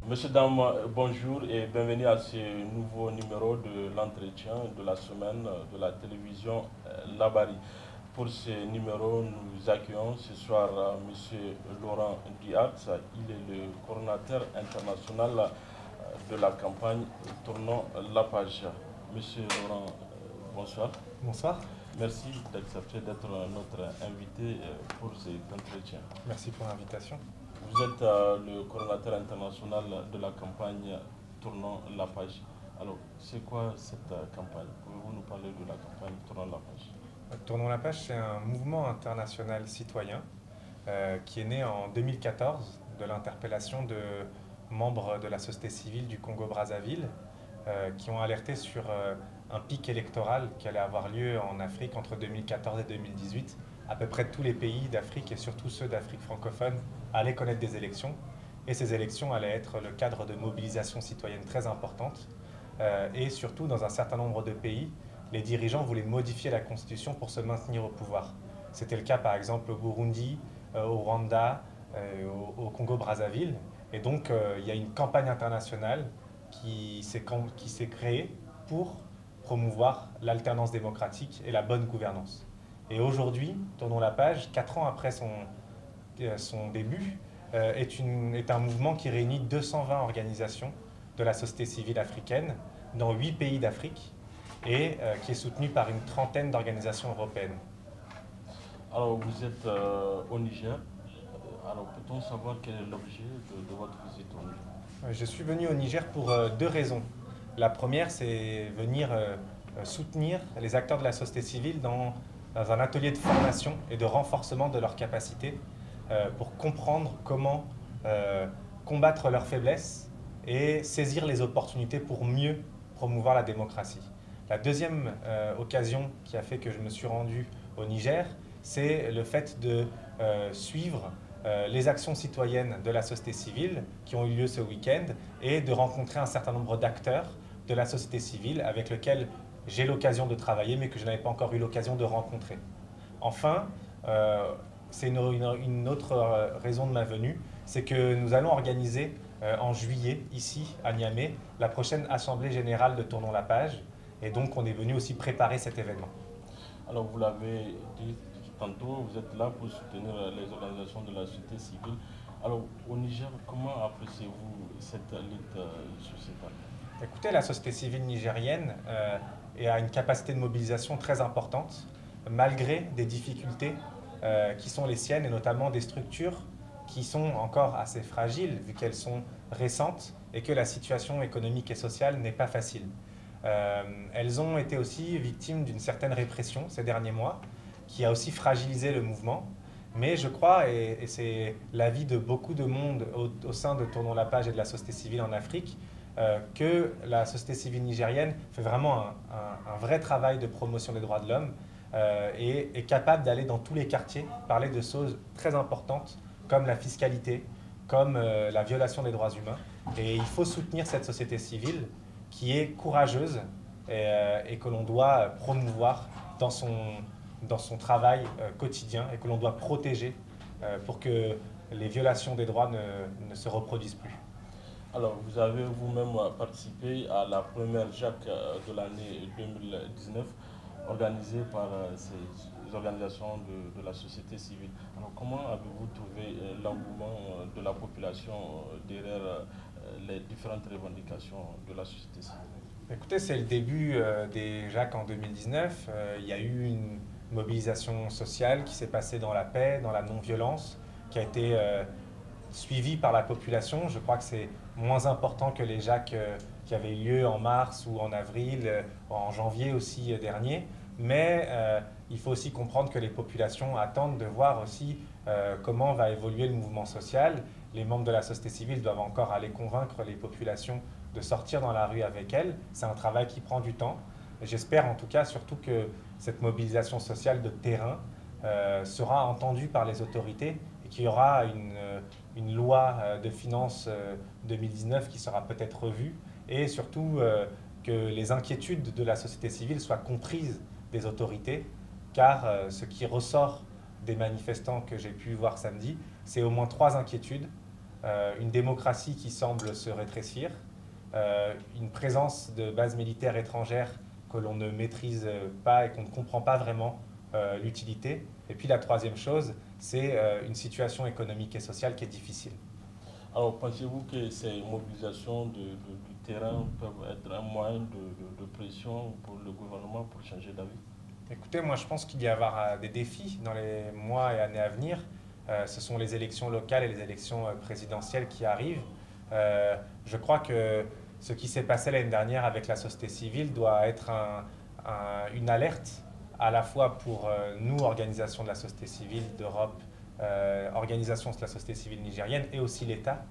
Monsieur, dames, bonjour et bienvenue à ce nouveau numéro de l'entretien de la semaine de la télévision Labari. Pour ce numéro, nous accueillons ce soir Monsieur Laurent Diaz. Il est le coordinateur international de la campagne Tournons la page. Monsieur Laurent, bonsoir. Bonsoir, Merci d'accepter d'être notre invité pour cet entretien. merci pour l'invitation. Vous êtes le coordinateur international de la campagne Tournons la page. Alors, c'est quoi cette campagne? Pouvez-vous nous parler de la campagne Tournons la page? Tournons la page, c'est un mouvement international citoyen qui est né en 2014 de l'interpellation de membres de la société civile du Congo-Brazzaville qui ont alerté sur un pic électoral qui allait avoir lieu en Afrique entre 2014 et 2018. À peu près tous les pays d'Afrique et surtout ceux d'Afrique francophone allaient connaître des élections. Et ces élections allaient être le cadre de mobilisation citoyenne très importante. Et surtout, dans un certain nombre de pays, les dirigeants voulaient modifier la constitution pour se maintenir au pouvoir. C'était le cas par exemple au Burundi, au Rwanda, au Congo-Brazzaville. Et donc il y a une campagne internationale qui s'est créée pour promouvoir l'alternance démocratique et la bonne gouvernance. Et aujourd'hui, tournons la page, 4 ans après son début, est un mouvement qui réunit 220 organisations de la société civile africaine dans 8 pays d'Afrique et qui est soutenu par une trentaine d'organisations européennes. Alors, vous êtes au Niger. Alors, peut-on savoir quel est l'objet de votre visite au Niger? Je suis venu au Niger pour deux raisons. La première, c'est venir soutenir les acteurs de la société civile dans un atelier de formation et de renforcement de leurs capacités pour comprendre comment combattre leurs faiblesses et saisir les opportunités pour mieux promouvoir la démocratie. La deuxième occasion qui a fait que je me suis rendu au Niger, c'est le fait de suivre les actions citoyennes de la société civile qui ont eu lieu ce week-end et de rencontrer un certain nombre d'acteurs de la société civile avec lesquels j'ai l'occasion de travailler mais que je n'avais pas encore eu l'occasion de rencontrer. Enfin, c'est une autre raison de ma venue, c'est que nous allons organiser en juillet, ici à Niamey, la prochaine Assemblée générale de Tournons la page. Et donc, on est venu aussi préparer cet événement. Alors, vous l'avez dit tantôt, vous êtes là pour soutenir les organisations de la société civile. Alors, au Niger, comment appréciez-vous cette lutte sociétale? Écoutez, la société civile nigérienne a une capacité de mobilisation très importante, malgré des difficultés qui sont les siennes, et notamment des structures qui sont encore assez fragiles, vu qu'elles sont récentes et que la situation économique et sociale n'est pas facile. Elles ont été aussi victimes d'une certaine répression ces derniers mois, qui a aussi fragilisé le mouvement. Mais je crois, et c'est l'avis de beaucoup de monde au sein de Tournons la page et de la société civile en Afrique, que la société civile nigérienne fait vraiment un vrai travail de promotion des droits de l'homme et est capable d'aller dans tous les quartiers, parler de choses très importantes comme la fiscalité, comme la violation des droits humains. Et il faut soutenir cette société civile qui est courageuse et que l'on doit promouvoir dans son travail quotidien et que l'on doit protéger pour que les violations des droits ne se reproduisent plus. Alors, vous avez vous-même participé à la première JAC de l'année 2019, organisée par ces organisations de la société civile. Alors, comment avez-vous trouvé l'engouement de la population derrière les différentes revendications de la société civile? Écoutez, c'est le début des JAC en 2019. Il y a eu une mobilisation sociale qui s'est passée dans la paix, dans la non-violence, qui a été suivie par la population. Je crois que c'est moins important que les JAC qui avaient eu lieu en mars ou en avril, en janvier aussi dernier. Mais il faut aussi comprendre que les populations attendent de voir aussi comment va évoluer le mouvement social. Les membres de la société civile doivent encore aller convaincre les populations de sortir dans la rue avec elles. C'est un travail qui prend du temps. J'espère en tout cas surtout que cette mobilisation sociale de terrain sera entendue par les autorités et qu'il y aura une loi de finances 2019 qui sera peut-être revue et surtout que les inquiétudes de la société civile soient comprises des autorités, car ce qui ressort des manifestants que j'ai pu voir samedi, c'est au moins 3 inquiétudes. une démocratie qui semble se rétrécir, une présence de bases militaires étrangères que l'on ne maîtrise pas et qu'on ne comprend pas vraiment l'utilité. Et puis la troisième chose, c'est une situation économique et sociale qui est difficile. Alors, pensez-vous que ces mobilisations du terrain peuvent être un moyen de pression pour le gouvernement pour changer d'avis? Écoutez, moi je pense qu'il y aura des défis dans les mois et années à venir. Ce sont les élections locales et les élections présidentielles qui arrivent. Je crois que ce qui s'est passé l'année dernière avec la société civile doit être une alerte à la fois pour nous, organisations de la société civile d'Europe, organisations de la société civile nigérienne et aussi l'État.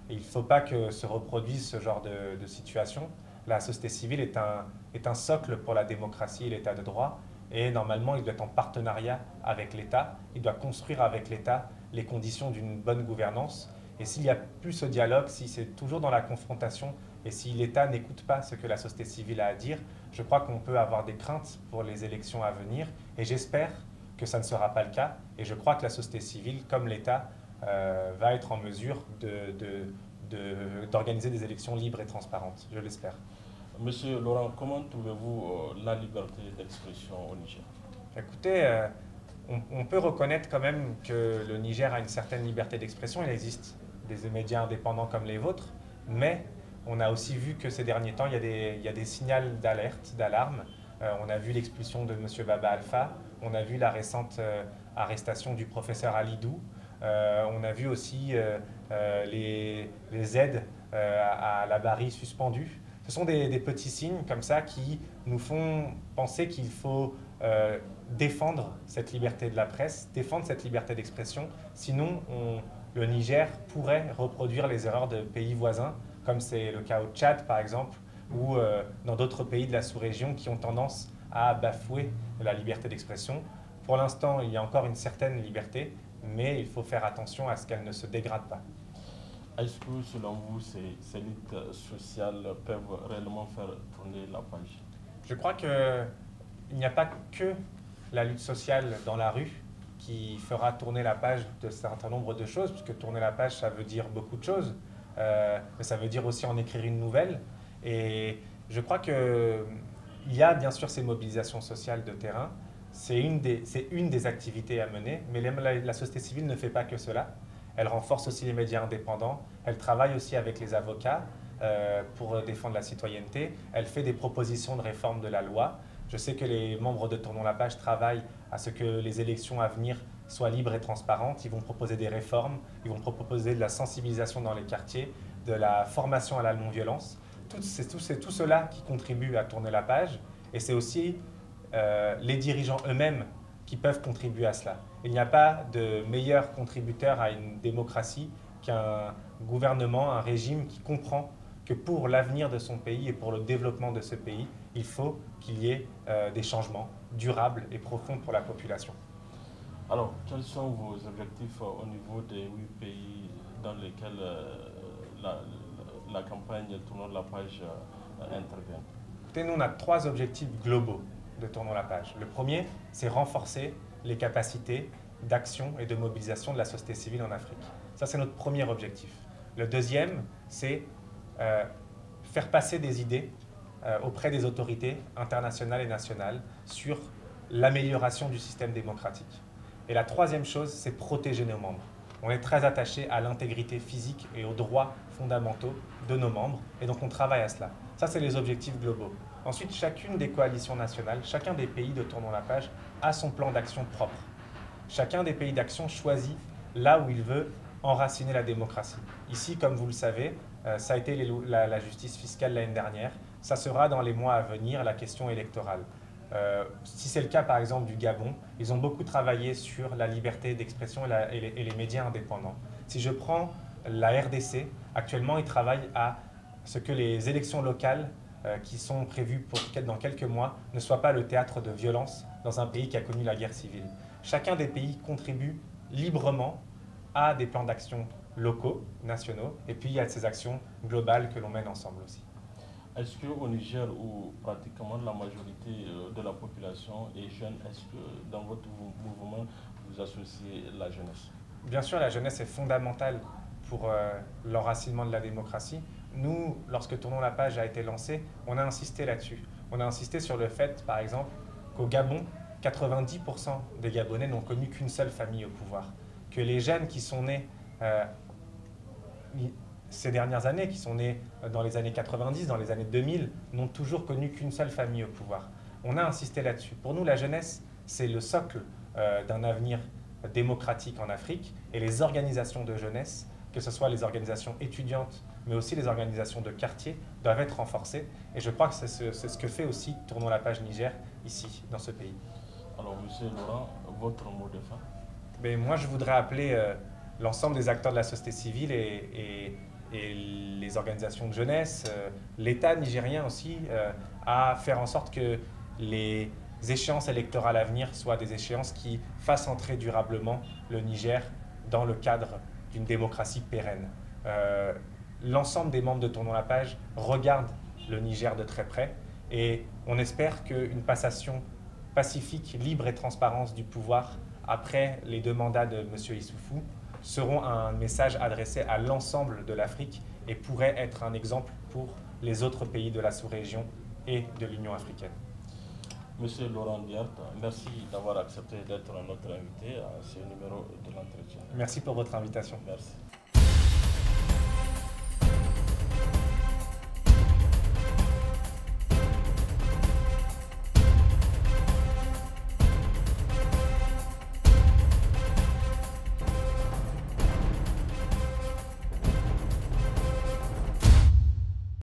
Il ne faut pas que se reproduise ce genre de situation. La société civile est un socle pour la démocratie et l'État de droit. Et normalement, il doit être en partenariat avec l'État. Il doit construire avec l'État les conditions d'une bonne gouvernance. Et s'il n'y a plus ce dialogue, si c'est toujours dans la confrontation et si l'État n'écoute pas ce que la société civile a à dire, je crois qu'on peut avoir des craintes pour les élections à venir. Et j'espère que ça ne sera pas le cas. Et je crois que la société civile, comme l'État, va être en mesure d'organiser des élections libres et transparentes. Je l'espère. Monsieur Laurent, comment trouvez-vous la liberté d'expression au Niger? Écoutez, on peut reconnaître quand même que le Niger a une certaine liberté d'expression. Il existe des médias indépendants comme les vôtres, mais on a aussi vu que ces derniers temps, il y a des signaux d'alerte, d'alarme. On a vu l'expulsion de M. Baba Alpha, on a vu la récente arrestation du professeur Alidou, on a vu aussi les aides à la Barry suspendues. Ce sont des petits signes comme ça qui nous font penser qu'il faut défendre cette liberté de la presse, défendre cette liberté d'expression. Sinon, le Niger pourrait reproduire les erreurs de pays voisins, comme c'est le cas au Tchad par exemple, ou dans d'autres pays de la sous-région qui ont tendance à bafouer la liberté d'expression. Pour l'instant, il y a encore une certaine liberté, mais il faut faire attention à ce qu'elle ne se dégrade pas. Est-ce que, selon vous, ces luttes sociales peuvent réellement faire tourner la page? Je crois qu'il n'y a pas que la lutte sociale dans la rue qui fera tourner la page de certain nombre de choses, puisque tourner la page, ça veut dire beaucoup de choses, mais ça veut dire aussi en écrire une nouvelle. Et je crois qu'il y a bien sûr ces mobilisations sociales de terrain, c'est une des activités à mener, mais la société civile ne fait pas que cela. Elle renforce aussi les médias indépendants, elle travaille aussi avec les avocats pour défendre la citoyenneté, elle fait des propositions de réforme de la loi. Je sais que les membres de Tournons la page travaillent à ce que les élections à venir soient libres et transparentes. Ils vont proposer des réformes, ils vont proposer de la sensibilisation dans les quartiers, de la formation à la non-violence. C'est tout cela qui contribue à tourner la page et c'est aussi les dirigeants eux-mêmes qui peuvent contribuer à cela. Il n'y a pas de meilleur contributeur à une démocratie qu'un gouvernement, un régime qui comprend que pour l'avenir de son pays et pour le développement de ce pays, il faut qu'il y ait des changements durables et profonds pour la population. Alors, quels sont vos objectifs au niveau des 8 pays dans lesquels la campagne Tournons la page intervient? Écoutez, nous, on a 3 objectifs globaux de Tournons la page. Le premier, c'est renforcer les capacités d'action et de mobilisation de la société civile en Afrique. Ça, c'est notre premier objectif. Le deuxième, c'est faire passer des idées auprès des autorités internationales et nationales sur l'amélioration du système démocratique. Et la troisième chose, c'est protéger nos membres. On est très attaché à l'intégrité physique et aux droits fondamentaux de nos membres, et donc on travaille à cela. Ça, c'est les objectifs globaux. Ensuite, chacune des coalitions nationales, chacun des pays de Tournons la page a son plan d'action propre. Chacun des pays d'action choisit là où il veut enraciner la démocratie. Ici, comme vous le savez, ça a été la justice fiscale l'année dernière. Ça sera dans les mois à venir la question électorale. Si c'est le cas par exemple du Gabon, ils ont beaucoup travaillé sur la liberté d'expression et les médias indépendants. Si je prends la RDC, actuellement ils travaillent à ce que les élections locales qui sont prévues dans quelques mois ne soient pas le théâtre de violence dans un pays qui a connu la guerre civile. Chacun des pays contribue librement à des plans d'action locaux, nationaux, et puis il y a ces actions globales que l'on mène ensemble aussi. Est-ce qu'au Niger, où pratiquement la majorité de la population est jeune, est-ce que dans votre mouvement, vous associez la jeunesse? Bien sûr, la jeunesse est fondamentale pour l'enracinement de la démocratie. Nous, lorsque Tournons la page a été lancé, on a insisté là-dessus. On a insisté sur le fait, par exemple, qu'au Gabon, 90% des Gabonais n'ont connu qu'une seule famille au pouvoir. Que les jeunes qui sont nés ces dernières années, qui sont nés dans les années 90, dans les années 2000, n'ont toujours connu qu'une seule famille au pouvoir. On a insisté là-dessus. Pour nous, la jeunesse, c'est le socle d'un avenir démocratique en Afrique, et les organisations de jeunesse, que ce soit les organisations étudiantes, mais aussi les organisations de quartier, doivent être renforcées. Et je crois que c'est ce que fait aussi Tournons la page Niger, ici, dans ce pays. Alors, Monsieur Laurent, votre mot de fin? Mais moi, je voudrais appeler l'ensemble des acteurs de la société civile et les organisations de jeunesse, l'État nigérien aussi, à faire en sorte que les échéances électorales à venir soient des échéances qui fassent entrer durablement le Niger dans le cadre d'une démocratie pérenne. L'ensemble des membres de Tournons la page regardent le Niger de très près, et on espère qu'une passation pacifique, libre et transparente du pouvoir après les 2 mandats de M. Issoufou seront un message adressé à l'ensemble de l'Afrique et pourrait être un exemple pour les autres pays de la sous-région et de l'Union africaine. Monsieur Laurent Diart, merci d'avoir accepté d'être notre invité à ce numéro de l'entretien. Merci pour votre invitation. Merci.